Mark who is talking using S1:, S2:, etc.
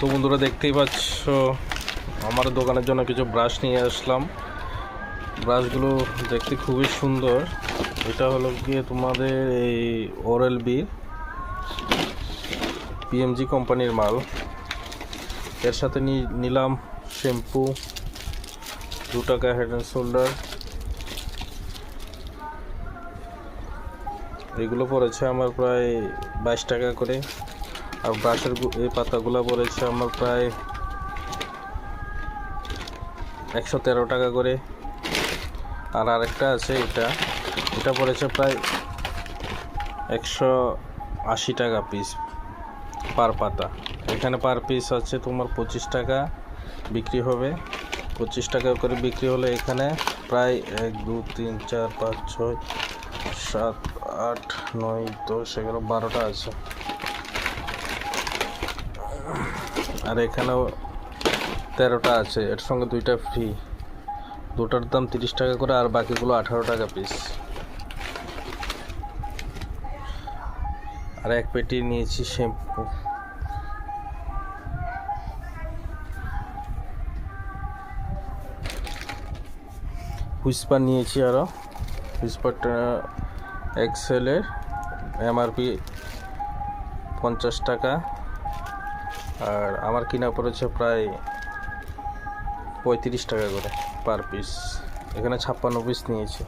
S1: তো বন্ধুরা দেখতেই পাচ্ছ আমার দোকানের জন্য কিছু ব্রাশ নিয়ে আসলাম। ব্রাশগুলো দেখতে খুবই সুন্দর। এটা হলো গিয়ে তোমাদের এই ওরাল বি পিএমজি কোম্পানির মাল। এর সাথে নিলাম শ্যাম্পু 2 টাকা, হেড অ্যান্ড শোল্ডার, এগুলো পড়েছে আমার প্রায় 22 টাকা করে। আর ব্রাশের এই পাতাগুলো পড়েছে আমার প্রায় 113 টাকা করে। আর আরেকটা আছে, এটা পড়েছে প্রায় 180 টাকা পিস পার পাতা। এখানে পার পিস আছে তোমার 25 টাকা বিক্রি হবে। 25 টাকা করে বিক্রি হলে এখানে প্রায় 1 2 3 4 5 6 7 8 9 10 11 12টা আছে। আর এখানেও 13টা আছে, এর সঙ্গে 2টা ফ্রি। দুটার দাম 30 টাকা করে, আর বাকিগুলো 18 টাকা পিস। আর এক পেটি নিয়েছি শ্যাম্পু। হুইস্পার নিয়েছি আরও। হুইস্পারটা এক্সেলের এমআরপি 50 টাকা, আর আমার কিনা পড়েছে প্রায় 35 টাকা করে পার পিস। এখানে 56 পিস নিয়েছি।